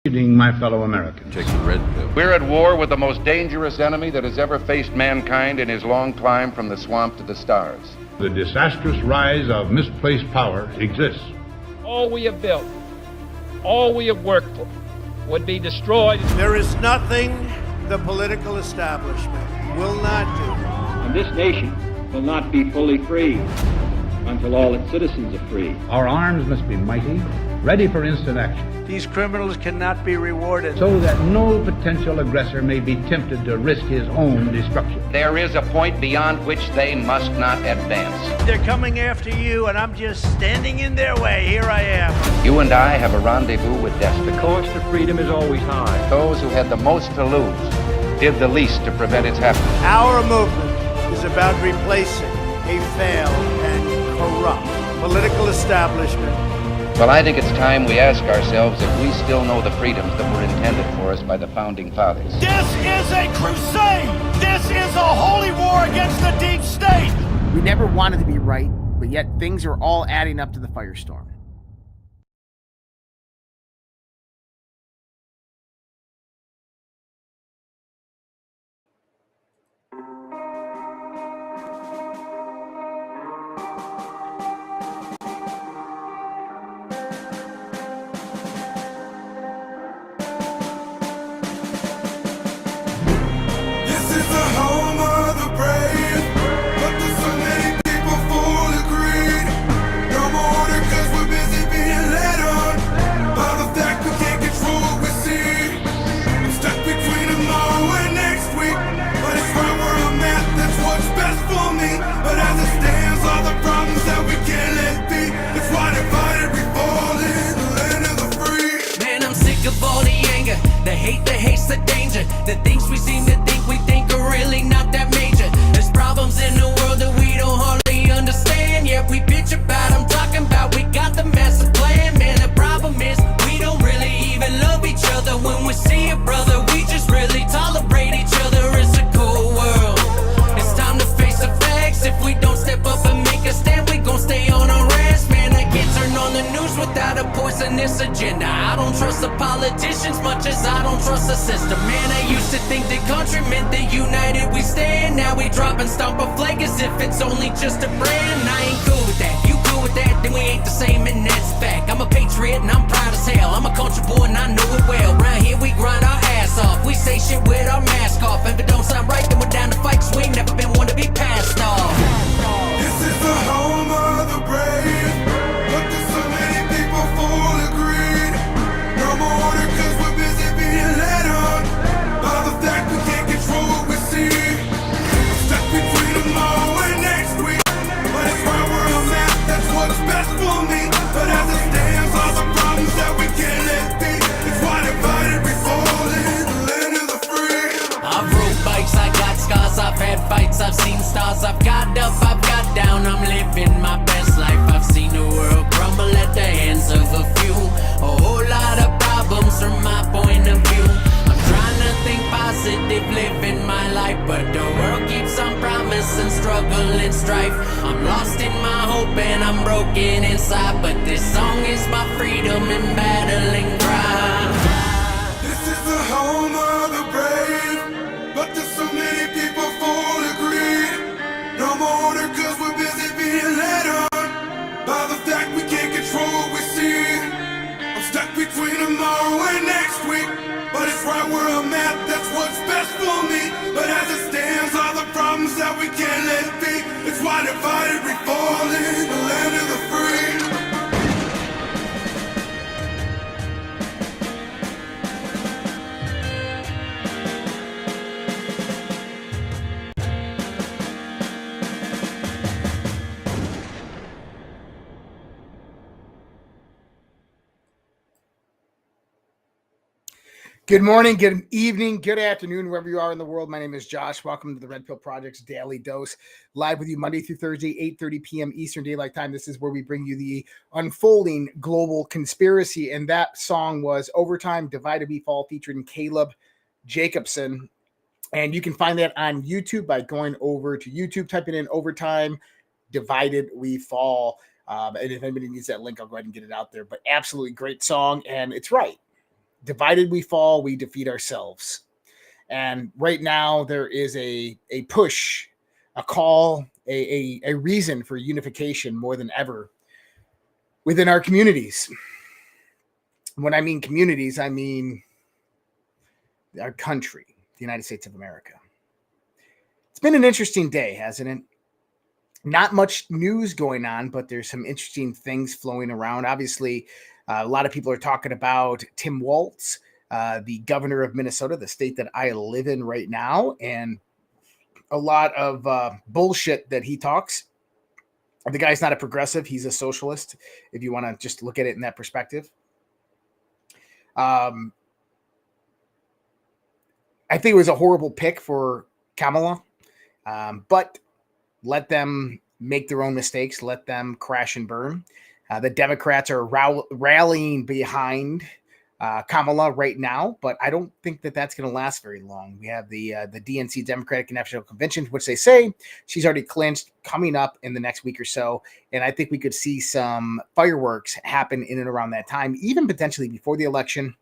My fellow Americans. Take the red pill. We're at war with the most dangerous enemy that has ever faced mankind in his long climb from the swamp to the stars. The disastrous rise of misplaced power exists. All we have built, all we have worked for, would be destroyed. There is nothing the political establishment will not do. And this nation will not be fully free until all its citizens are free. Our arms must be mighty, ready for instant action. These criminals cannot be rewarded. So that no potential aggressor may be tempted to risk his own destruction. There is a point beyond which they must not advance. They're coming after you, and I'm just standing in their way. Here I am. You and I have a rendezvous with destiny. The cost of freedom is always high. Those who had the most to lose did the least to prevent its happening. Our movement is about replacing a failed and corrupt political establishment. Well, I think it's time we ask ourselves if we still know the freedoms that were intended for us by the Founding Fathers. This is a crusade! This is a holy war against the deep state! We never wanted to be right, but yet things are all adding up to the firestorm. The things we seem to think we think are really not that major. There's problems in the world that we don't hardly understand. Yeah, we bitch about them, talking about we got the massive plan. Man, the problem is we don't really even love each other. When we see a brother, we just really tolerate each other. It's a cold world. It's time to face the facts. If we don't step up and make a stand, we gon' stay on our ass. Man, I can't turn on the news without a poisonous agenda. I don't trust the politicians much as I don't trust the system. Man, I used to think that country meant that united we stand. Now we drop and stomp a flag as if it's only just a brand. I ain't cool with that. You cool with that? Then we ain't the same, and that's fact. I'm a patriot and I'm proud as hell. I'm a country boy and I know it well. Round here we grind our ass off. We say shit with our mask off. If it don't sound right, then we're down to fight, 'cause we ain't never been one to be passed off. This is the home of the brave, but there's so many people fully agreed. No more order 'cause we're busy being led on by the fact we can't control what we see. I'm stuck between tomorrow and next week, but it's right where I'm at, that's what's best for me. But as it stands, all the problems that we can't let be, it's why divided we fall in the land of the free. I've rode bikes, I got scars, I've had fights, I've seen stars, I've got up, I've got down, I'm living my best life. I've seen the world crumble at the hands of a few. A whole lot of problems from my point of view. I'm trying to think positive, living my life, but the world keeps on promising struggle and strife. I'm lost in my hope and I'm broken inside, but this song is my freedom and battling cry. This is the home of the brave, but there's so many people fully agreed. No more order 'cause we're busy being led on by the fact we can't control what we see. I'm stuck between tomorrow and next week, but it's right where I'm at, that's what's best for me. But as it stands, all the problems that we can't let be, it's why divided we fall in the land of the free. Good morning, good evening, good afternoon, wherever you are in the world. My name is Josh. Welcome to the Red Pill Project's Daily Dose, live with you Monday through Thursday, 8:30 p.m. Eastern Daylight Time. This is where we bring you the unfolding global conspiracy, and that song was Overtime, Divided We Fall, featuring Caleb Jacobson. And you can find that on YouTube by going over to YouTube, typing in Overtime, Divided We Fall. And if anybody needs that link, I'll go ahead and get it out there. But absolutely great song, and it's right. Divided we fall, we defeat ourselves. And right now there is a push, a call, a reason for unification more than ever within our communities. When I mean communities, I mean our country, the United States of America. It's been an interesting day, hasn't it? Not much news going on, but there's some interesting things flowing around. Obviously, a lot of people are talking about Tim Walz, the governor of Minnesota, the state that I live in right now, and a lot of bullshit that he talks. The guy's not a progressive. He's a socialist, if you want to just look at it in that perspective. I think it was a horrible pick for Kamala, but let them make their own mistakes. Let them crash and burn. The Democrats are rallying behind Kamala right now, but I don't think that that's going to last very long. We have the DNC Democratic National Convention, which they say she's already clinched, coming up in the next week or so, and I think we could see some fireworks happen in and around that time, even potentially before the election,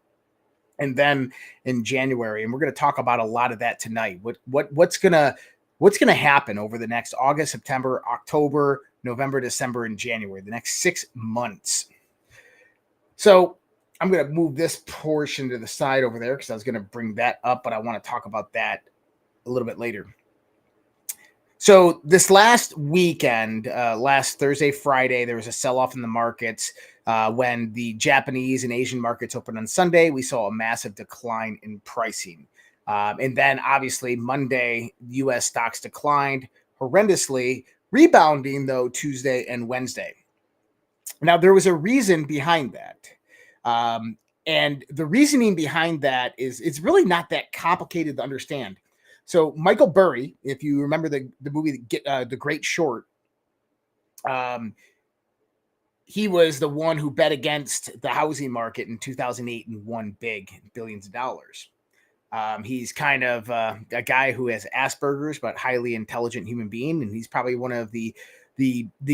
and then in January. And we're going to talk about a lot of that tonight. What's going to happen over the next August, September, October, November, December, and January, the next 6 months. So I'm going to move this portion to the side over there because I was going to bring that up, but I want to talk about that a little bit later. So this last weekend, last Thursday, Friday, there was a sell-off in the markets. When the Japanese and Asian markets opened on Sunday, we saw a massive decline in pricing. And then obviously Monday, U.S. stocks declined horrendously, rebounding though Tuesday and Wednesday. Now there was a reason behind that. And the reasoning behind that is it's really not that complicated to understand. So Michael Burry, if you remember the movie The Great Short, he was the one who bet against the housing market in 2008 and won big, billions of dollars. He's kind of a guy who has Asperger's, but highly intelligent human being, and he's probably one of the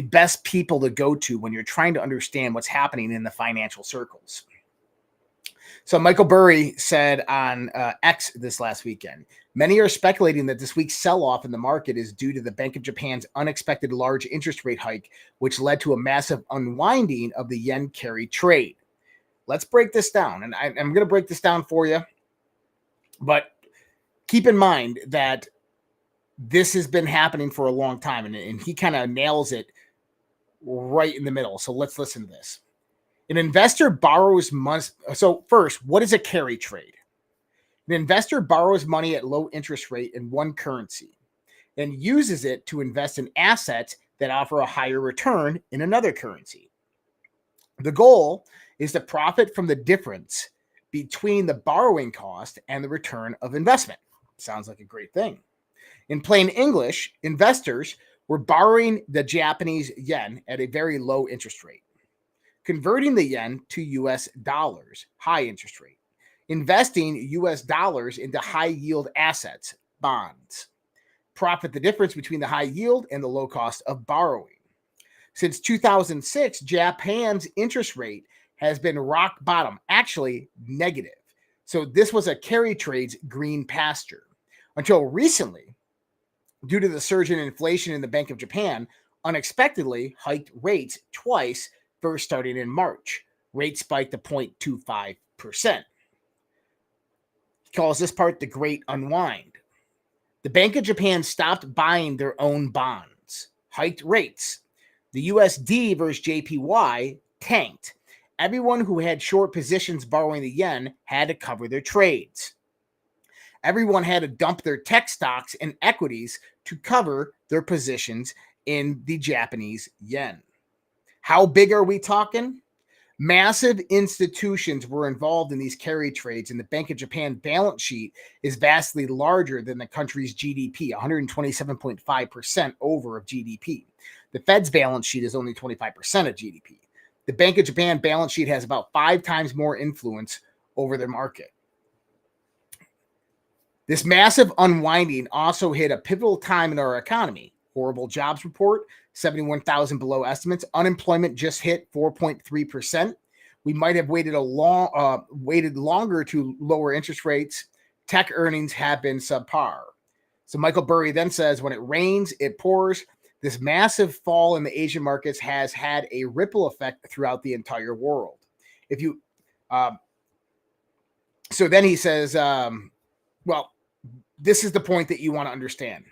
best people to go to when you're trying to understand what's happening in the financial circles. So Michael Burry said on X this last weekend, many are speculating that this week's sell-off in the market is due to the Bank of Japan's unexpected large interest rate hike, which led to a massive unwinding of the yen carry trade. Let's break this down, and I'm going to break this down for you. But keep in mind that this has been happening for a long time, and he kind of nails it right in the middle. So let's listen to this. An investor borrows money. So first, what is a carry trade? An investor borrows money at low interest rate in one currency and uses it to invest in assets that offer a higher return in another currency. The goal is to profit from the difference between the borrowing cost and the return of investment. Sounds like a great thing. In plain English, investors were borrowing the Japanese yen at a very low interest rate, converting the yen to US dollars, high interest rate, investing US dollars into high yield assets, bonds, profit the difference between the high yield and the low cost of borrowing. Since 2006, Japan's interest rate has been rock bottom, actually negative. So this was a carry trade's green pasture until recently, due to the surge in inflation in the Bank of Japan, unexpectedly hiked rates twice, first starting in March. Rates spiked to 0.25%. He calls this part the Great Unwind. The Bank of Japan stopped buying their own bonds, hiked rates. The USD versus JPY tanked. Everyone who had short positions borrowing the yen had to cover their trades. Everyone had to dump their tech stocks and equities to cover their positions in the Japanese yen. How big are we talking? Massive institutions were involved in these carry trades, and the Bank of Japan balance sheet is vastly larger than the country's GDP, 127.5% over of GDP. The Fed's balance sheet is only 25% of GDP. The Bank of Japan balance sheet has about 5 times more influence over their market. This massive unwinding also hit a pivotal time in our economy. Horrible jobs report, 71,000 below estimates. Unemployment just hit 4.3%. we might have waited longer to lower interest rates. Tech earnings have been subpar. So Michael Burry then says, when it rains, it pours. This massive fall in the Asian markets has had a ripple effect throughout the entire world. If you, so then he says, well, this is the point that you want to understand.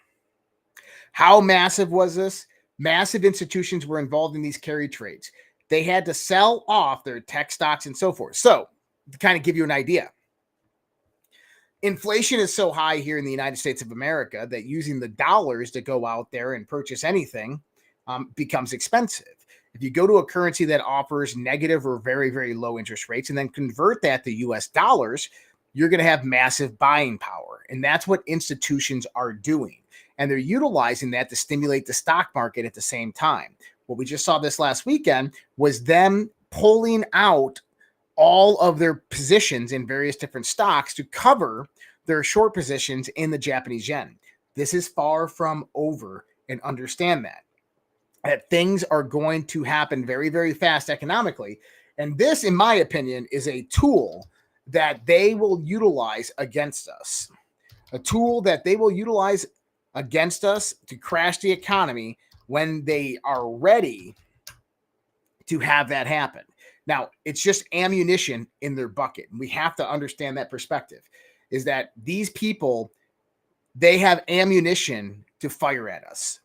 How massive was this? Massive institutions were involved in these carry trades. They had to sell off their tech stocks and so forth. So to kind of give you an idea, inflation is so high here in the United States of America that using the dollars to go out there and purchase anything becomes expensive. If you go to a currency that offers negative or very, very low interest rates and then convert that to US dollars, you're going to have massive buying power. And that's what institutions are doing. And they're utilizing that to stimulate the stock market at the same time. What we just saw this last weekend was them pulling out all of their positions in various different stocks to cover their short positions in the Japanese yen. This is far from over, and understand that things are going to happen very, very fast economically. And this, in my opinion, is a tool that they will utilize against us, a tool that they will utilize against us to crash the economy when they are ready to have that happen. Now, it's just ammunition in their bucket. And we have to understand that perspective, is that these people, they have ammunition to fire at us.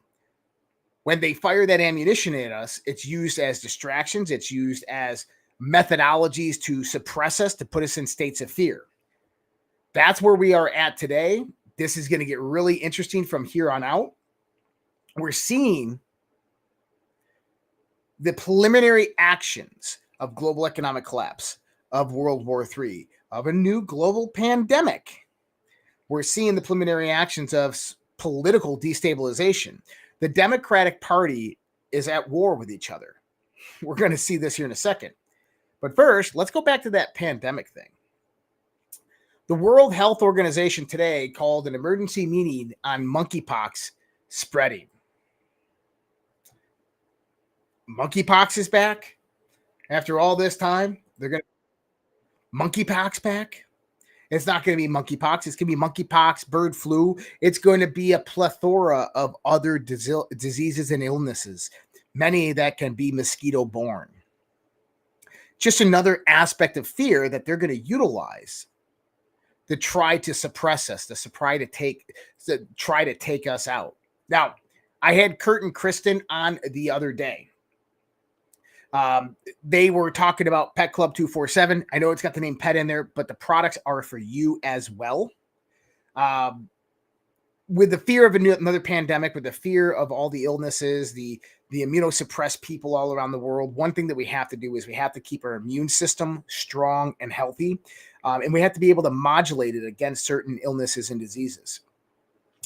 When they fire that ammunition at us, it's used as distractions. It's used as methodologies to suppress us, to put us in states of fear. That's where we are at today. This is going to get really interesting from here on out. We're seeing the preliminary actions of global economic collapse, of World War III, of a new global pandemic. We're seeing the preliminary actions of political destabilization. The Democratic Party is at war with each other. We're going to see this here in a second. But first, let's go back to that pandemic thing. The World Health Organization today called an emergency meeting on monkeypox spreading. Monkeypox is back after all this time. They're going to monkeypox back. It's not going to be monkeypox. It's going to be monkeypox, bird flu. It's going to be a plethora of other diseases and illnesses, many that can be mosquito borne. Just another aspect of fear that they're going to utilize to try to suppress us, to try to take us out. Now, I had Kurt and Kristen on the other day. They were talking about Pet Club 247. I know it's got the name pet in there, but the products are for you as well. With the fear of another pandemic, with the fear of all the illnesses, the immunosuppressed people all around the world, one thing that we have to do is we have to keep our immune system strong and healthy. And we have to be able to modulate it against certain illnesses and diseases.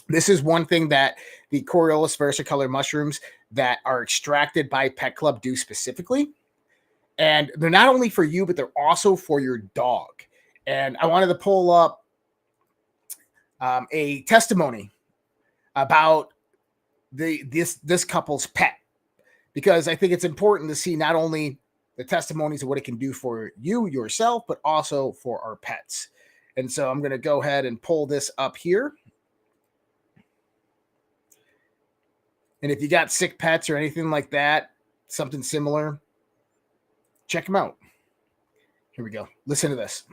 This is one thing that the Coriolis versicolor mushrooms that are extracted by Pet Club do specifically. And they're not only for you, but they're also for your dog. And I wanted to pull up a testimony about this couple's pet, because I think it's important to see not only the testimonies of what it can do for you yourself, but also for our pets. And so I'm going to go ahead and pull this up here. And if you got sick pets or anything like that, something similar, check them out. Here we go. Listen to this.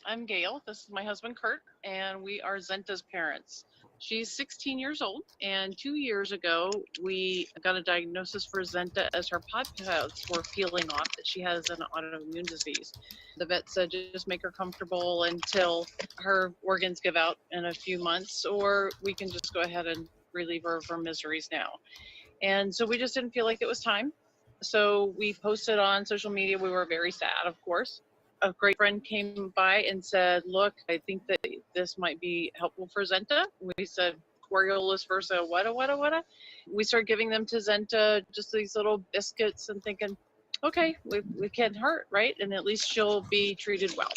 I'm Gail. This is my husband, Kirk, and we are Zenta's parents. She's 16 years old, and 2 years ago, we got a diagnosis for Zenta as her podpads were peeling off, that she has an autoimmune disease. The vet said just make her comfortable until her organs give out in a few months, or we can just go ahead and relieve her of her miseries now. And so we just didn't feel like it was time. So we posted on social media. We were very sad, of course. A great friend came by and said, look, I think that this might be helpful for Zenta. We said, Coriolis versa, what? We started giving them to Zenta, just these little biscuits, and thinking, okay, we can't hurt, right? And at least she'll be treated well.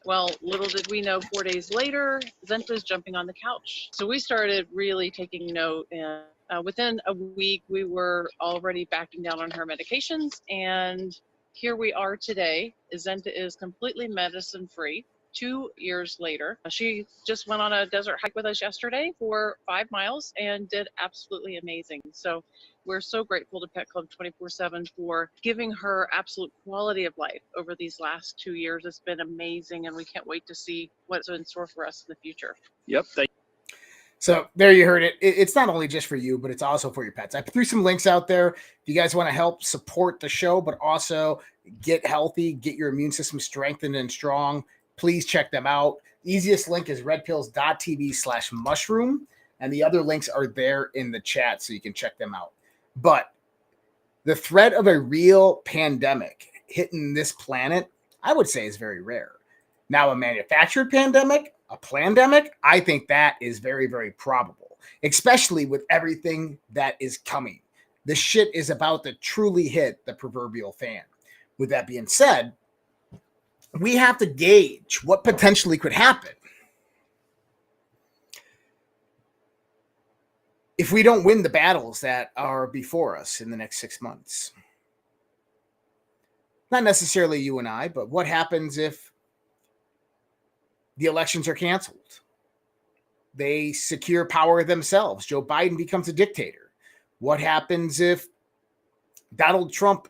Well, little did we know, 4 days later, Zenta's jumping on the couch. So we started really taking note, and within a week, we were already backing down on her medications, and here we are today. Zenta is completely medicine free. 2 years later, she just went on a desert hike with us yesterday for 5 miles and did absolutely amazing. So we're so grateful to Pet Club 24/7 for giving her absolute quality of life over these last 2 years. It's been amazing, and we can't wait to see what's in store for us in the future. Yep. So there you heard it. It's not only just for you, but it's also for your pets. I threw some links out there. If you guys want to help support the show, but also get healthy, get your immune system strengthened and strong, please check them out. The easiest link is redpills.tv/mushroom. And the other links are there in the chat, so you can check them out. But the threat of a real pandemic hitting this planet, I would say, is very rare. Now, a manufactured pandemic, a plandemic, I think that is very, very probable, especially with everything that is coming. The shit is about to truly hit the proverbial fan. With that being said, we have to gauge what potentially could happen if we don't win the battles that are before us in the next 6 months. Not necessarily you and I, but what happens if the elections are canceled? They secure power themselves. Joe Biden becomes a dictator. What happens if Donald Trump,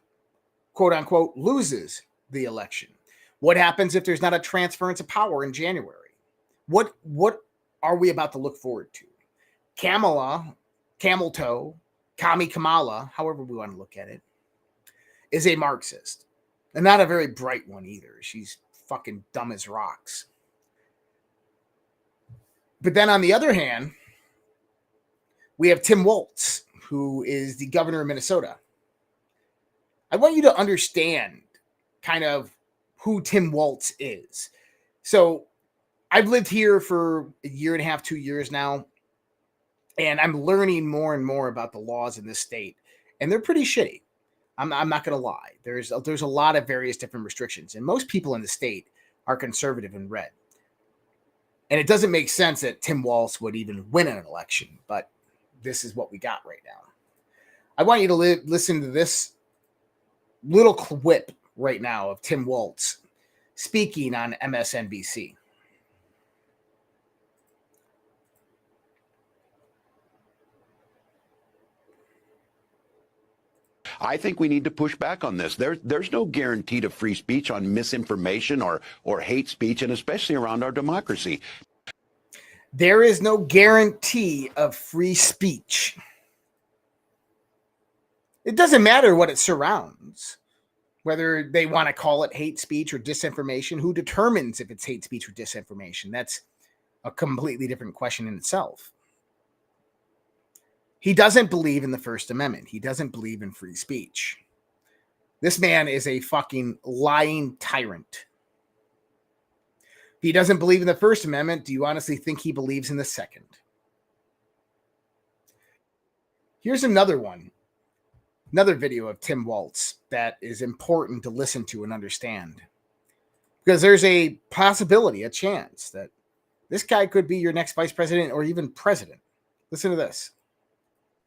quote unquote, loses the election? What happens if there's not a transference of power in January? What are we about to look forward to? Camel Toe, Kami Kamala, however we want to look at it, is a Marxist. And not a very bright one either. She's fucking dumb as rocks. But then on the other hand, we have Tim Walz, who is the governor of Minnesota. I want you to understand kind of who Tim Walz is. So I've lived here for a year and a half, 2 years now, and I'm learning more and more about the laws in this state, and they're pretty shitty. I'm not going to lie. There's a lot of various different restrictions, and most people in the state are conservative and red. And it doesn't make sense that Tim Walz would even win an election, but this is what we got right now. I want you to listen to this little clip right now of Tim Walz speaking on MSNBC. I think we need to push back on this. There's no guarantee to free speech on misinformation or hate speech, and especially around our democracy. There is no guarantee of free speech. It doesn't matter what it surrounds, whether they want to call it hate speech or disinformation. Who determines if it's hate speech or disinformation? That's a completely different question in itself. He doesn't believe in the First Amendment. He doesn't believe in free speech. This man is a fucking lying tyrant. If he doesn't believe in the First Amendment, do you honestly think he believes in the Second? Here's another one. Another video of Tim Walz that is important to listen to and understand. Because there's a possibility, a chance that this guy could be your next vice president or even president. Listen to this.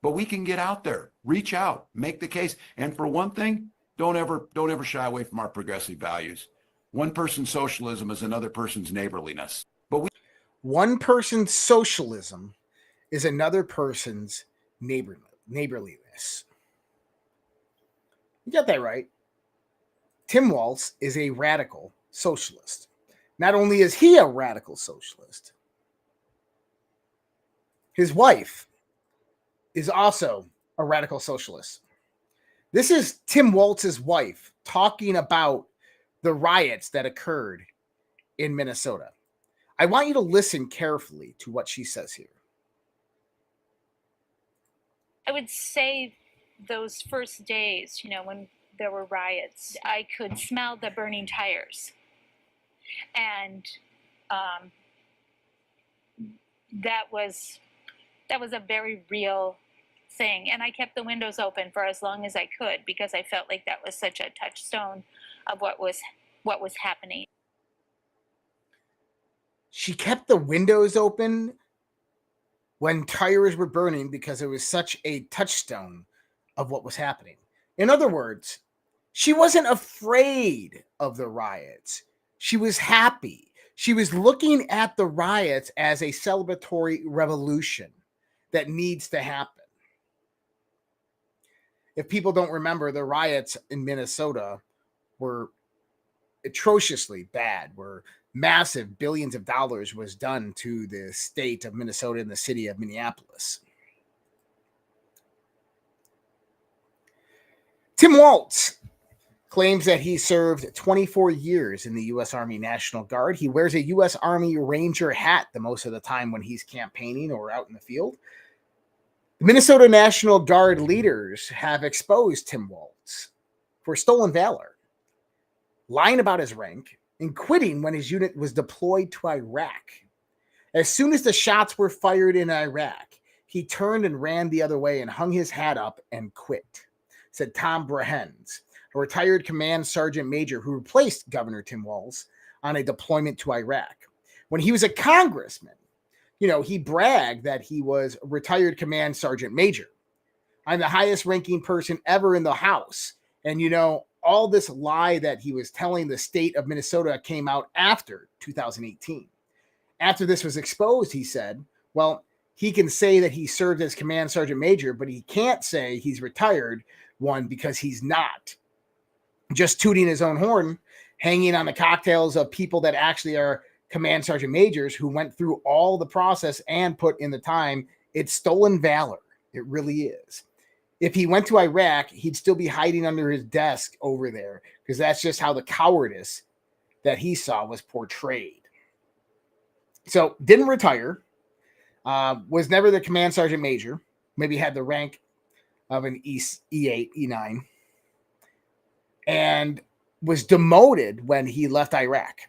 But we can get out there, reach out, make the case. And for one thing, don't ever shy away from our progressive values. One person's socialism is another person's neighborliness. One person's socialism is another person's neighborliness. You got that right. Tim Walz is a radical socialist. Not only is he a radical socialist, his wife is also a radical socialist. This is Tim Walz's wife talking about the riots that occurred in Minnesota. I want you to listen carefully to what she says here. I would say those first days, when there were riots, I could smell the burning tires. And that was a very real thing. And I kept the windows open for as long as I could because I felt like that was such a touchstone of what was happening. She kept the windows open when tires were burning because it was such a touchstone of what was happening. In other words, She wasn't afraid of the riots. She was happy. She was looking at the riots as a celebratory revolution that needs to happen. If people don't remember, the riots in Minnesota were atrociously bad, were massive, billions of dollars was done to the state of Minnesota and the city of Minneapolis. Tim Walz claims that he served 24 years in the U.S. Army National Guard. He wears a U.S. Army Ranger hat the most of the time when he's campaigning or out in the field. The Minnesota National Guard leaders have exposed Tim Walz for stolen valor, lying about his rank, and quitting when his unit was deployed to Iraq. As soon as the shots were fired in Iraq, he turned and ran the other way and hung his hat up and quit, said Tom Brehens, a retired command sergeant major who replaced Governor Tim Walz on a deployment to Iraq. When he was a congressman, he bragged that he was a retired command sergeant major. I'm the highest ranking person ever in the House. And, all this lie that he was telling the state of Minnesota came out after 2018. After this was exposed, he said, well, he can say that he served as command sergeant major, but he can't say he's retired one because he's not. Just tooting his own horn, hanging on the cocktails of people that actually are command sergeant majors who went through all the process and put in the time. It's stolen valor. It really is. If he went to Iraq, he'd still be hiding under his desk over there because that's just how the cowardice that he saw was portrayed. So didn't retire, was never the command sergeant major, maybe had the rank of an E8, E9, and was demoted when he left Iraq.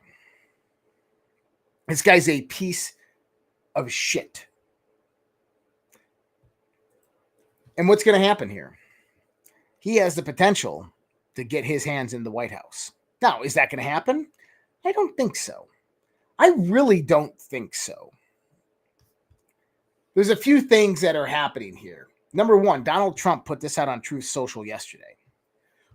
This guy's a piece of shit. And what's going to happen here? He has the potential to get his hands in the White House. Now, is that going to happen? I don't think so. I really don't think so. There's a few things that are happening here. Number one, Donald Trump put this out on Truth Social yesterday.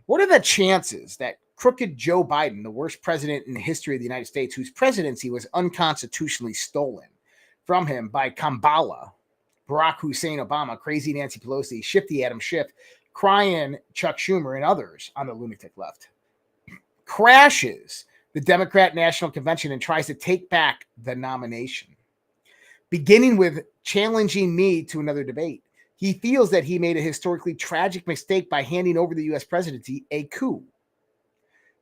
What are the chances that crooked Joe Biden, the worst president in the history of the United States, whose presidency was unconstitutionally stolen from him by Kamala, Barack Hussein Obama, crazy Nancy Pelosi, shifty Adam Schiff, crying Chuck Schumer, and others on the lunatic left, crashes the Democrat National Convention and tries to take back the nomination, beginning with challenging me to another debate. He feels that he made a historically tragic mistake by handing over the U.S. presidency, a coup,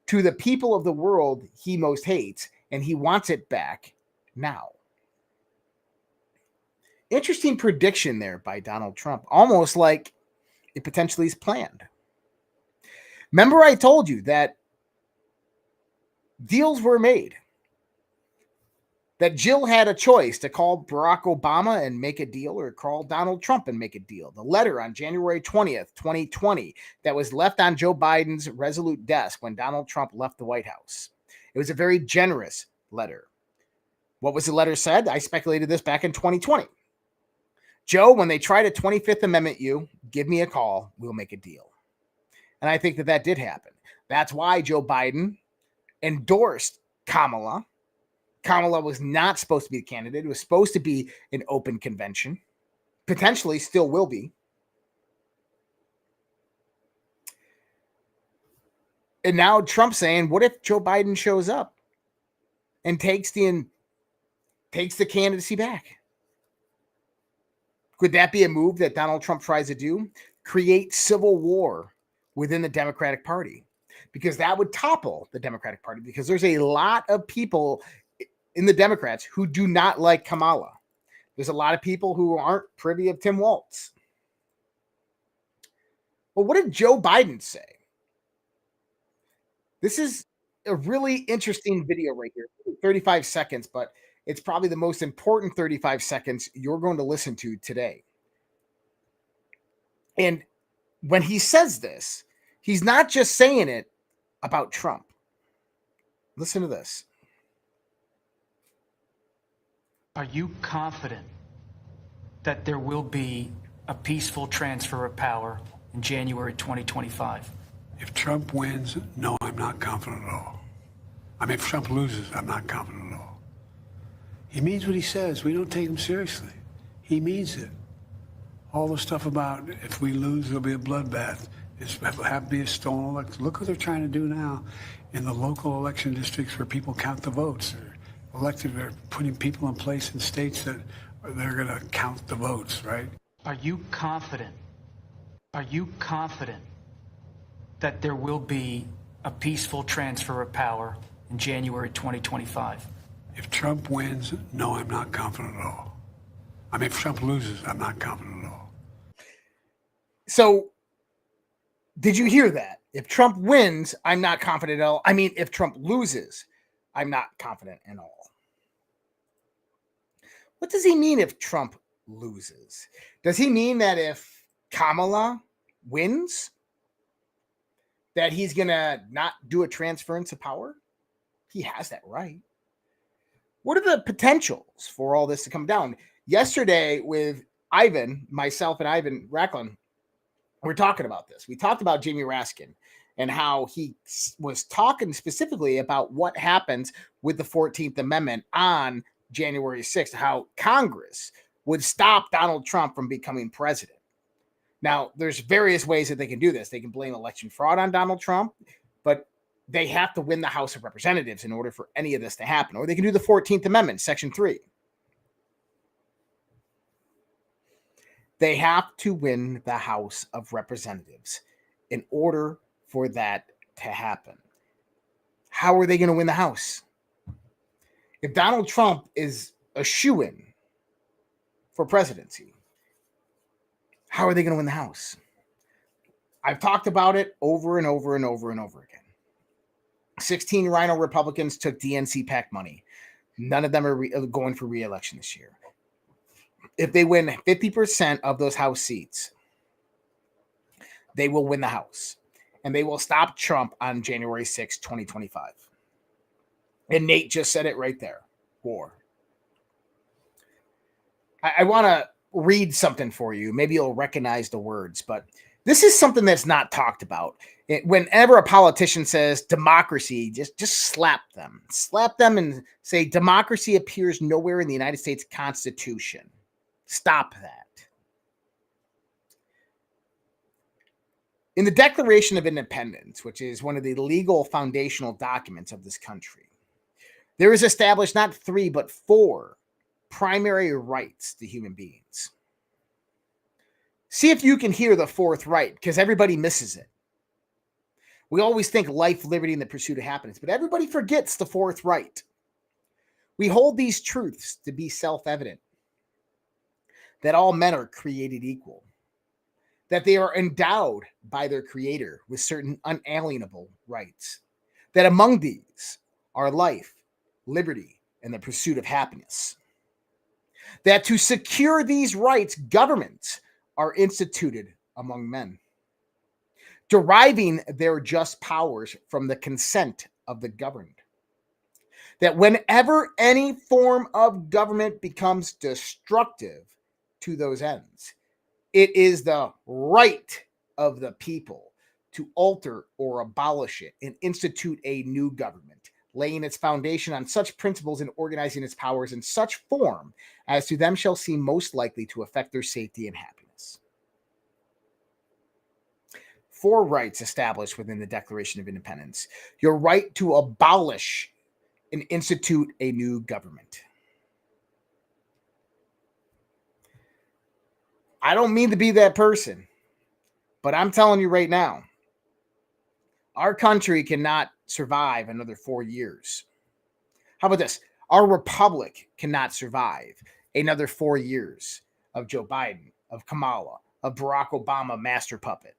to the people of the world he most hates, and he wants it back now. Interesting prediction there by Donald Trump, almost like it potentially is planned. Remember I told you that deals were made, that Jill had a choice to call Barack Obama and make a deal or call Donald Trump and make a deal. The letter on January 20th, 2020, that was left on Joe Biden's Resolute desk when Donald Trump left the White House. It was a very generous letter. What was the letter said? I speculated this back in 2020. Joe, when they try to 25th Amendment you, give me a call. We'll make a deal. And I think that did happen. That's why Joe Biden endorsed Kamala. Kamala was not supposed to be the candidate. It was supposed to be an open convention. Potentially still will be. And now Trump's saying, what if Joe Biden shows up and takes the candidacy back? Could that be a move that Donald Trump tries to do? Create civil war within the Democratic Party? Because that would topple the Democratic Party, because there's a lot of people in the Democrats who do not like Kamala. There's a lot of people who aren't privy of Tim Walz. Well, what did Joe Biden say? This is a really interesting video right here, 35 seconds, but it's probably the most important 35 seconds you're going to listen to today. And when he says this, he's not just saying it about Trump. Listen to this. Are you confident that there will be a peaceful transfer of power in January 2025? If Trump wins, no, I'm not confident at all. I mean, if Trump loses, I'm not confident at all. He means what he says. We don't take him seriously. He means it. All the stuff about if we lose, there'll be a bloodbath. It's have to be a stolen election. Look what they're trying to do now in the local election districts where people count the votes. They're putting people in place in states that they're going to count the votes, right? Are you confident? Are you confident that there will be a peaceful transfer of power in January 2025? If Trump wins, no, I'm not confident at all. I mean, if Trump loses, I'm not confident at all. So, did you hear that? If Trump wins, I'm not confident at all. I mean, if Trump loses, I'm not confident at all. What does he mean if Trump loses? Does he mean that if Kamala wins, that he's going to not do a transference of power? He has that right. What are the potentials for all this to come down? Yesterday with Ivan, myself and Ivan Racklin, we're talking about this. We talked about Jamie Raskin and how he was talking specifically about what happens with the 14th Amendment on January 6th, how Congress would stop Donald Trump from becoming president. Now, there's various ways that they can do this. They can blame election fraud on Donald Trump, but they have to win the House of Representatives in order for any of this to happen. Or they can do the 14th Amendment, Section 3. They have to win the House of Representatives in order for that to happen. How are they going to win the House? If Donald Trump is a shoo-in for presidency, how are they going to win the House? I've talked about it over and over and over and over again. 16 Rhino Republicans took DNC PAC money. None of them are going for re-election this year. If they win 50% of those House seats, they will win the House. And they will stop Trump on January 6, 2025. And Nate just said it right there. War. I want to read something for you. Maybe you'll recognize the words, but this is something that's not talked about. Whenever a politician says democracy, just slap them. Slap them and say democracy appears nowhere in the United States Constitution. Stop that. In the Declaration of Independence, which is one of the legal foundational documents of this country, there is established not 3, but 4 primary rights to human beings. See if you can hear the 4th right, because everybody misses it. We always think life, liberty, and the pursuit of happiness, but everybody forgets the 4th right. We hold these truths to be self-evident, that all men are created equal, that they are endowed by their creator with certain unalienable rights, that among these are life, liberty, and the pursuit of happiness, that to secure these rights, governments are instituted among men, deriving their just powers from the consent of the governed, that whenever any form of government becomes destructive to those ends, it is the right of the people to alter or abolish it and institute a new government, laying its foundation on such principles and organizing its powers in such form as to them shall seem most likely to affect their safety and happiness. 4 rights established within the Declaration of Independence. Your right to abolish and institute a new government. I don't mean to be that person, but I'm telling you right now, our country cannot survive another 4 years. How about this? Our republic cannot survive another 4 years of Joe Biden, of Kamala, of Barack Obama, master puppet.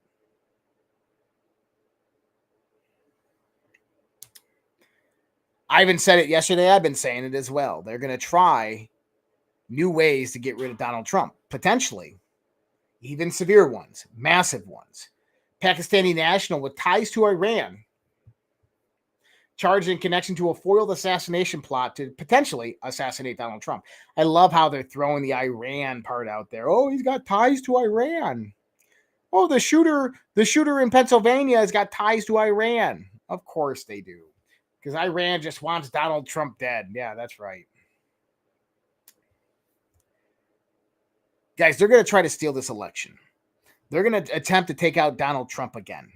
I even said it yesterday. I've been saying it as well. They're going to try new ways to get rid of Donald Trump, potentially. Even severe ones, massive ones. Pakistani national with ties to Iran, charged in connection to a foiled assassination plot to potentially assassinate Donald Trump. I love how they're throwing the Iran part out there. Oh, he's got ties to Iran. Oh, the shooter in Pennsylvania has got ties to Iran. Of course they do. Because Iran just wants Donald Trump dead. Yeah, that's right. Guys, they're going to try to steal this election. They're going to attempt to take out Donald Trump again.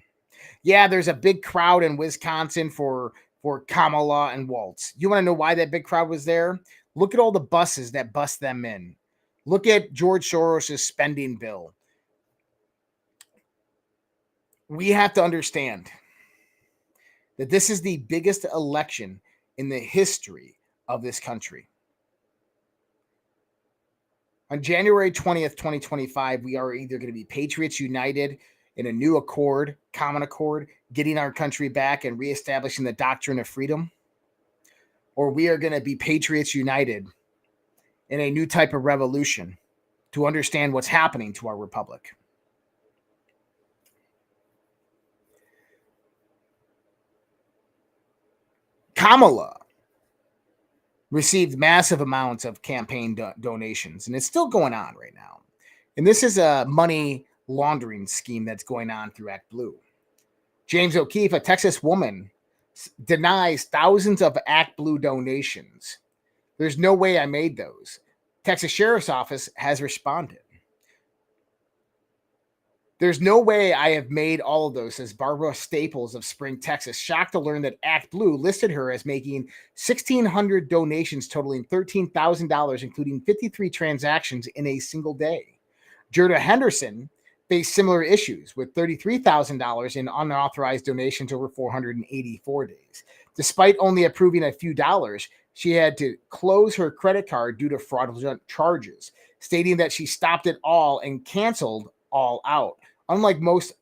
Yeah, there's a big crowd in Wisconsin for Kamala and Waltz. You want to know why that big crowd was there? Look at all the buses that bus them in. Look at George Soros' spending bill. We have to understand that this is the biggest election in the history of this country. On January 20th, 2025, we are either going to be Patriots United in a new accord, common accord, getting our country back and reestablishing the doctrine of freedom, or we are going to be Patriots United in a new type of revolution to understand what's happening to our republic. Kamala received massive amounts of campaign donations, and it's still going on right now. And this is a money laundering scheme that's going on through Act Blue. James O'Keefe, a Texas woman, denies thousands of Act Blue donations. There's no way I made those. Texas Sheriff's Office has responded. There's no way I have made all of those, says Barbara Staples of Spring, Texas, shocked to learn that Act Blue listed her as making 1,600 donations totaling $13,000, including 53 transactions in a single day. Gerda Henderson faced similar issues with $33,000 in unauthorized donations over 484 days. Despite only approving a few dollars, she had to close her credit card due to fraudulent charges, stating that she stopped it all and canceled all out. Unlike most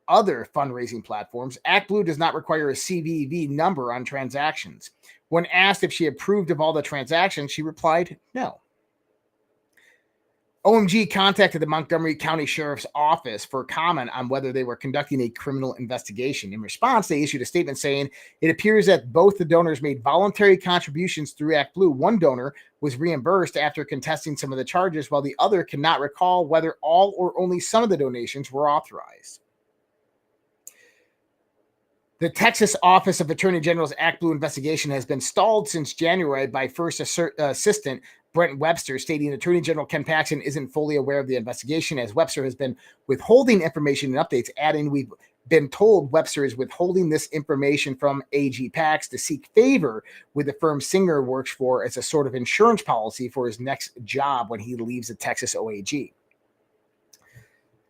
other fundraising platforms, Act Blue does not require a CVV number on transactions. When asked if she approved of all the transactions, she replied, no. OMG contacted the Montgomery County Sheriff's Office for comment on whether they were conducting a criminal investigation. In response, they issued a statement saying it appears that both the donors made voluntary contributions through Act Blue. One donor was reimbursed after contesting some of the charges, while the other cannot recall whether all or only some of the donations were authorized. The Texas Office of Attorney General's Act Blue investigation has been stalled since January by First Assistant Brent Webster, stating Attorney General Ken Paxton isn't fully aware of the investigation, as Webster has been withholding information and updates, adding, we've been told Webster is withholding this information from AG Pax to seek favor with the firm Singer works for as a sort of insurance policy for his next job when he leaves the Texas OAG.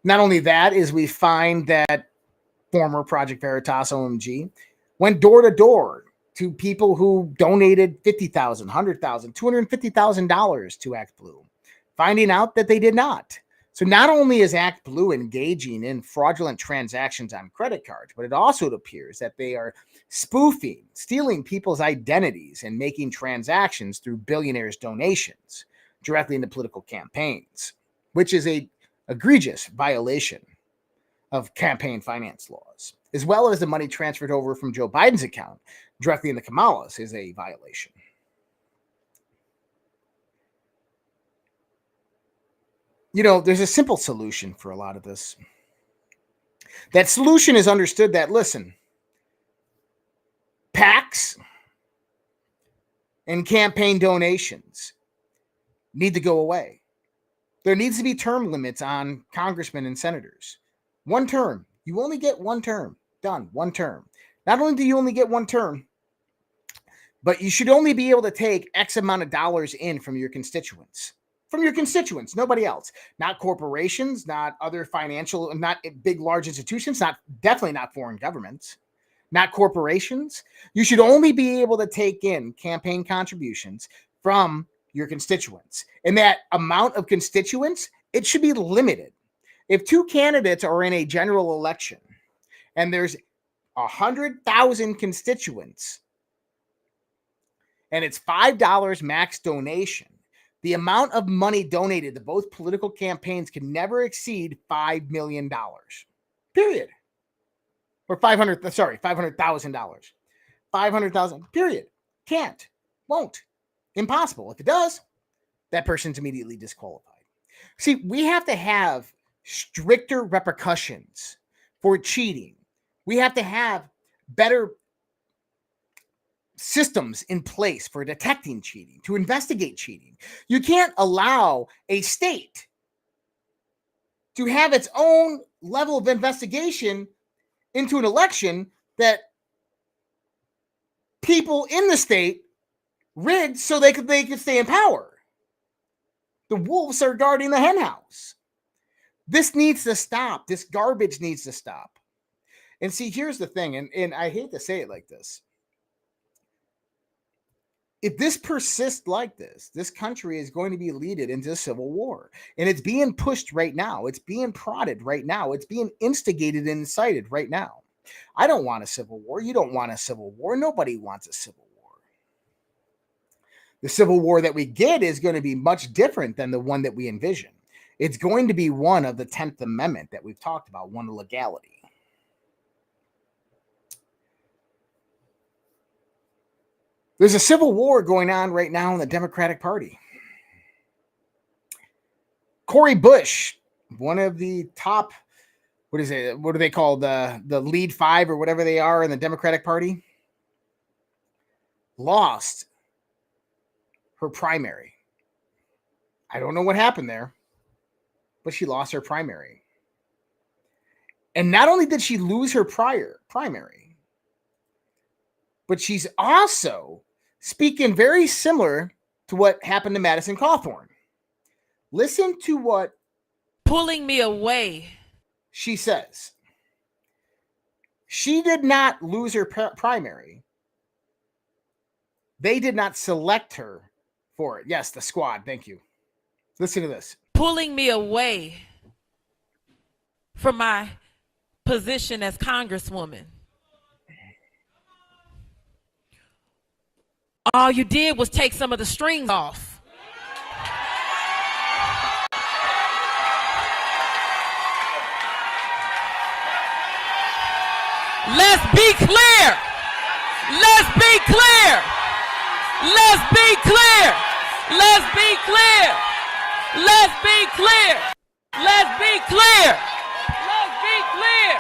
Not only that, is we find that former Project Veritas OMG went door to door to people who donated $50,000, $100,000, $250,000 to Act Blue, finding out that they did not. So not only is Act Blue engaging in fraudulent transactions on credit cards, but it also appears that they are spoofing, stealing people's identities and making transactions through billionaires' donations directly into political campaigns, which is a egregious violation of campaign finance laws, as well as the money transferred over from Joe Biden's account directly into Kamala's is a violation. You know, there's a simple solution for a lot of this. That solution is understood that, listen, PACs and campaign donations need to go away. There needs to be term limits on congressmen and senators. One term. You only get one term. Done. One term. Not only do you only get one term, but you should only be able to take X amount of dollars in from your constituents. From your constituents, nobody else. Not corporations, not other financial, not big, large institutions, definitely not foreign governments, not corporations. You should only be able to take in campaign contributions from your constituents. And that amount of constituents, it should be limited. If two candidates are in a general election and there's 100,000 constituents and it's $5 max donation, the amount of money donated to both political campaigns can never exceed $5 million. Period. Or $500,000. 500,000. Period. Can't. Won't. Impossible. If it does, that person's immediately disqualified. See, we have to have stricter repercussions for cheating. We have to have better systems in place for detecting cheating, to investigate cheating. You can't allow a state to have its own level of investigation into an election that people in the state rigged so they could stay in power. The wolves are guarding the henhouse. This needs to stop. This garbage needs to stop. And see, here's the thing, and I hate to say it like this. If this persists like this, this country is going to be leaded into a civil war. And it's being pushed right now. It's being prodded right now. It's being instigated and incited right now. I don't want a civil war. You don't want a civil war. Nobody wants a civil war. The civil war that we get is going to be much different than the one that we envision. It's going to be one of the 10th Amendment that we've talked about, one of legality. There's a civil war going on right now in the Democratic Party. Cory Bush, one of the top, what do they call the lead five or whatever they are in the Democratic Party, lost her primary. I don't know what happened there, but she lost her primary. And not only did she lose her primary, but she's also speaking very similar to what happened to Madison Cawthorn. Listen to what pulling me away she says. She did not lose her primary. They did not select her for it. Yes, the squad. Thank you. Listen to this. Pulling me away from my position as Congresswoman. All you did was take some of the strings off. Let's be clear. Let's be clear. Let's be clear. Let's be clear. Let's be clear. Let's be clear. Let's be clear.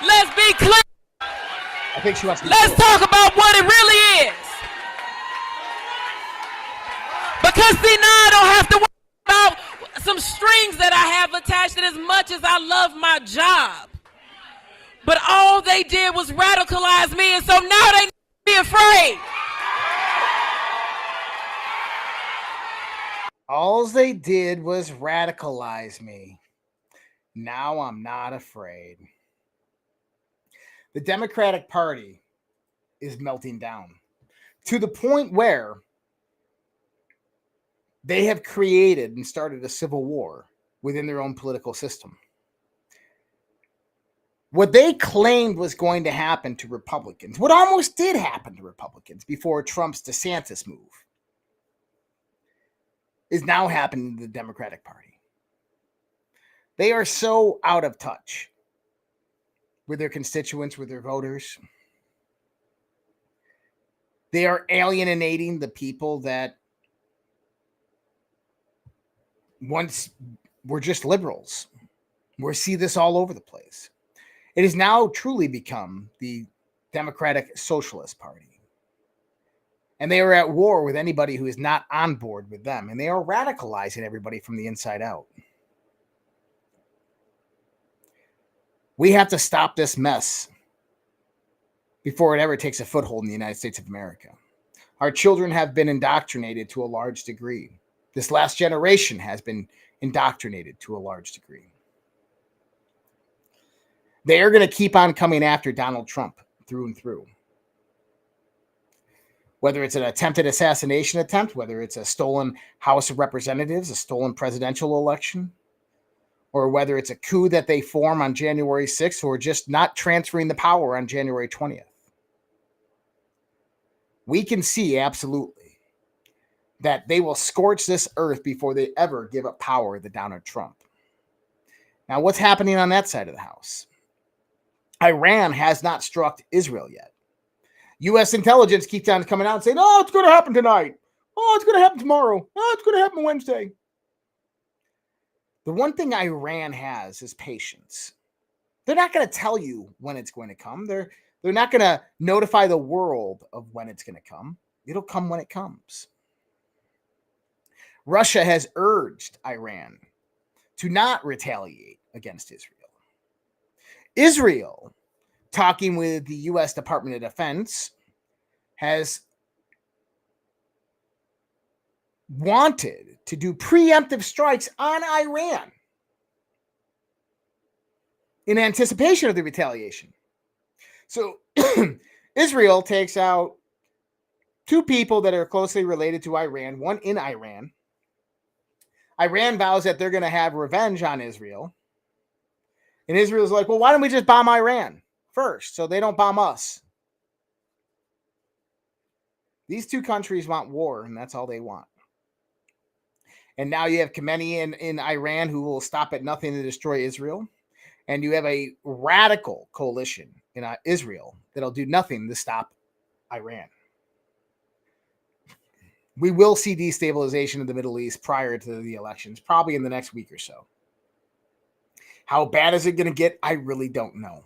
Let's be clear. I think she wants to. Let's talk about what it really is. Because see, now I don't have to worry about some strings that I have attached, and as much as I love my job. But all they did was radicalize me, and so now they need to be afraid. All they did was radicalize me. Now I'm not afraid. The Democratic Party is melting down to the point where they have created and started a civil war within their own political system. What they claimed was going to happen to Republicans, what almost did happen to Republicans before Trump's DeSantis move, is now happening to the Democratic Party. They are so out of touch with their constituents, with their voters. They are alienating the people that once were just liberals. We see this all over the place. It has now truly become the Democratic Socialist Party. And they are at war with anybody who is not on board with them. And they are radicalizing everybody from the inside out. We have to stop this mess before it ever takes a foothold in the United States of America. Our children have been indoctrinated to a large degree. This last generation has been indoctrinated to a large degree. They are going to keep on coming after Donald Trump through and through. Whether it's an attempted assassination attempt, whether it's a stolen House of Representatives, a stolen presidential election, or whether it's a coup that they form on January 6th, or just not transferring the power on January 20th. We can see absolutely that they will scorch this earth before they ever give up power to Donald Trump. Now, what's happening on that side of the house? Iran has not struck Israel yet. U.S. intelligence keeps on coming out and saying, oh, it's going to happen tonight. Oh, it's going to happen tomorrow. Oh, it's going to happen Wednesday. The one thing Iran has is patience. They're not going to tell you when it's going to come. They're not going to notify the world of when it's going to come. It'll come when it comes. Russia has urged Iran to not retaliate against Israel. Israel, talking with the U.S. Department of Defense, has wanted to do preemptive strikes on Iran in anticipation of the retaliation. So Israel takes out two people that are closely related to Iran, one in Iran. Iran vows that they're going to have revenge on Israel. And Israel's like, well, why don't we just bomb Iran first so they don't bomb us? These two countries want war, and that's all they want. And now you have Khamenei in Iran who will stop at nothing to destroy Israel. And you have a radical coalition in Israel that'll do nothing to stop Iran. We will see destabilization in the Middle East prior to the elections, probably in the next week or so. How bad is it going to get? I really don't know.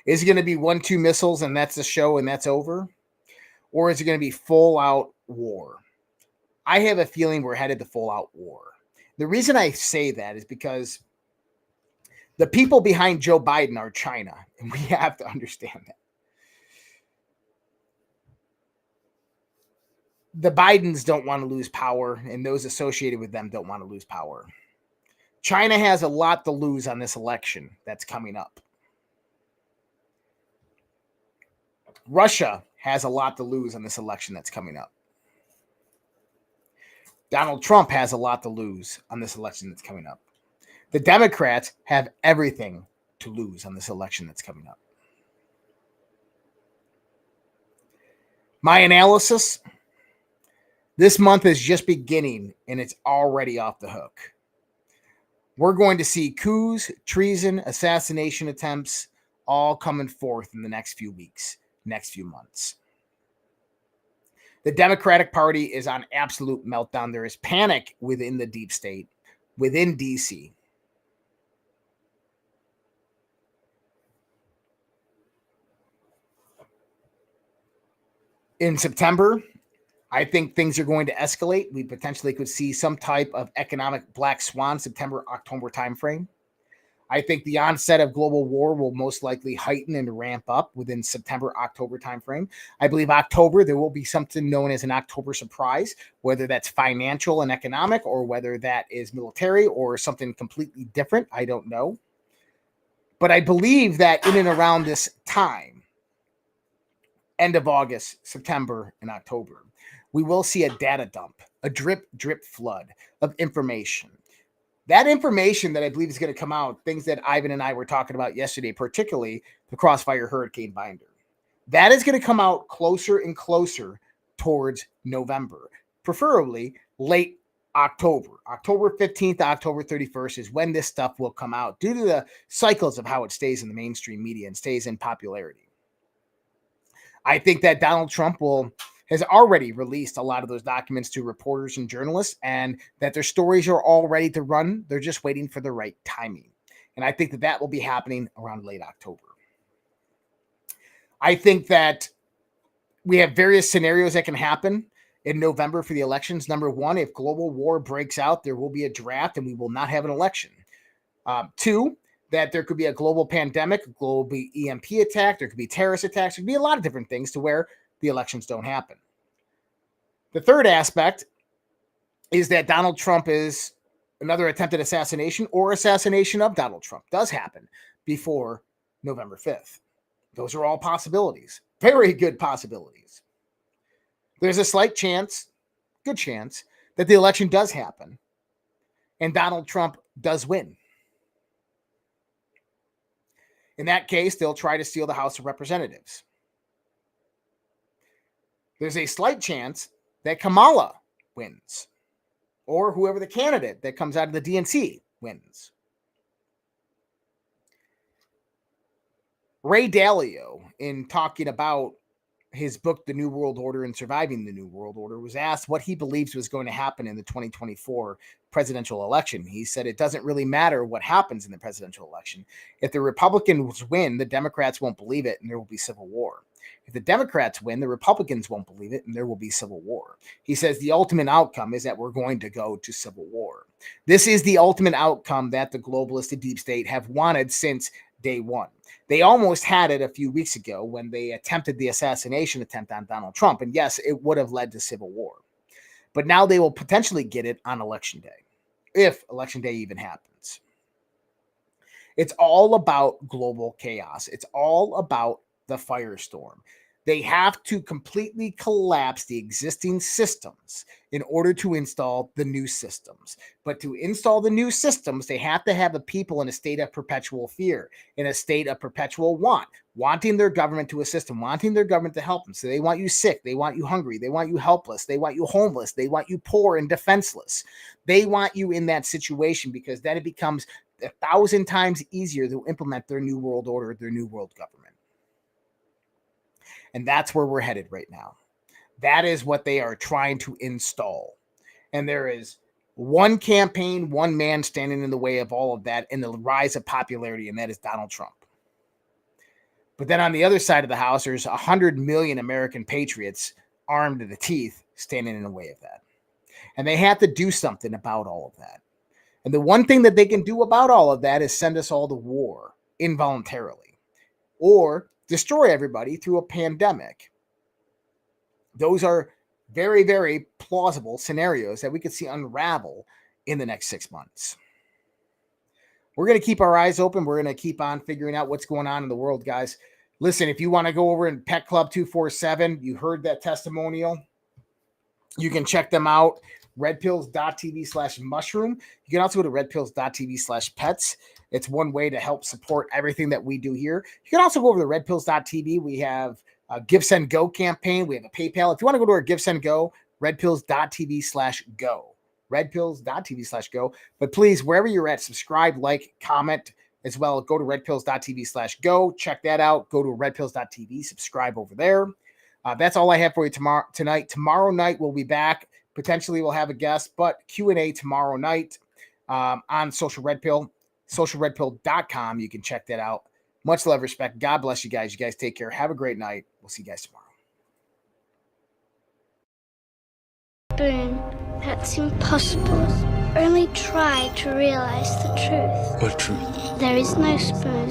Is it going to be 1-2 missiles and that's the show and that's over? Or is it going to be full-out war? I have a feeling we're headed to full-out war. The reason I say that is because the people behind Joe Biden are China, and we have to understand that. The Bidens don't want to lose power, and those associated with them don't want to lose power. China has a lot to lose on this election that's coming up. Russia has a lot to lose on this election that's coming up. Donald Trump has a lot to lose on this election that's coming up. The Democrats have everything to lose on this election that's coming up. My analysis, this month is just beginning and it's already off the hook. We're going to see coups, treason, assassination attempts all coming forth in the next few weeks, next few months. The Democratic Party is on absolute meltdown. There is panic within the deep state, within DC. In September, I think things are going to escalate. We potentially could see some type of economic black swan September, October timeframe. I think the onset of global war will most likely heighten and ramp up within September, October timeframe. I believe October, there will be something known as an October surprise, whether that's financial and economic or whether that is military or something completely different. I don't know. But I believe that in and around this time, end of August, September, and October, we will see a data dump, a drip flood of information. That information that I believe is going to come out, things that Ivan and I were talking about yesterday, particularly the Crossfire Hurricane Binder, that is going to come out closer and closer towards November, preferably late October. October 15th to October 31st is when this stuff will come out due to the cycles of how it stays in the mainstream media and stays in popularity. I think that Donald Trump has already released a lot of those documents to reporters and journalists, and that their stories are all ready to run. They're just waiting for the right timing. And I think that will be happening around late October. I think that we have various scenarios that can happen in November for the elections. Number one, if global war breaks out, there will be a draft and we will not have an election. Two, that there could be a global pandemic, a global EMP attack, there could be terrorist attacks, there could be a lot of different things to where the elections don't happen. The third aspect is that Donald Trump is another attempted assassination or assassination of Donald Trump does happen before November 5th. Those are all possibilities, very good possibilities. There's a slight chance, good chance, that the election does happen and Donald Trump does win. In that case, they'll try to steal the House of Representatives. There's a slight chance that Kamala wins, or whoever the candidate that comes out of the DNC wins. Ray Dalio, in talking about his book, The New World Order and Surviving the New World Order, was asked what he believes was going to happen in the 2024 presidential election. He said it doesn't really matter what happens in the presidential election. If the Republicans win, the Democrats won't believe it, and there will be civil war. If the Democrats win, the Republicans won't believe it, and there will be civil war. He says the ultimate outcome is that we're going to go to civil war. This is the ultimate outcome that the globalists and deep state have wanted since day one. They almost had it a few weeks ago when they attempted the assassination attempt on Donald Trump. And yes, it would have led to civil war. But now they will potentially get it on Election Day, if Election Day even happens. It's all about global chaos. It's all about the firestorm. They have to completely collapse the existing systems in order to install the new systems. But to install the new systems, they have to have the people in a state of perpetual fear, in a state of perpetual wanting their government to assist them, wanting their government to help them. So they want you sick, they want you hungry, they want you helpless, they want you homeless, they want you poor and defenseless. They want you in that situation because then it becomes 1,000 times easier to implement their new world order, their new world government. And that's where we're headed right now. That is what they are trying to install. And there is one campaign, one man standing in the way of all of that and the rise of popularity, and that is Donald Trump. But then on the other side of the house, there's 100 million American patriots armed to the teeth standing in the way of that. And they have to do something about all of that. And the one thing that they can do about all of that is send us all to war involuntarily, or destroy everybody through a pandemic. Those are very, very plausible scenarios that we could see unravel in the next 6 months. We're going to keep our eyes open. We're going to keep on figuring out what's going on in the world, guys. Listen, if you want to go over in Pet Club 247, you heard that testimonial. You can check them out. redpills.tv/mushroom. You can also go to redpills.tv/pets. It's one way to help support everything that we do here. You can also go over to redpills.tv. We have a Give, Send, Go campaign. We have a PayPal. If you want to go to our Give, Send, Go, redpills.tv/go. redpills.tv/go. But please, wherever you're at, subscribe, like, comment as well. Go to redpills.tv/go. Check that out. Go to redpills.tv. Subscribe over there. That's all I have for you tonight. Tomorrow night, we'll be back. Potentially, we'll have a guest, but Q&A tomorrow night on Social Red Pill, socialredpill.com. You can check that out. Much love, respect. God bless you guys. You guys take care. Have a great night. We'll see you guys tomorrow. Spoon. That's impossible. Only try to realize the truth. What truth? There is no spoon.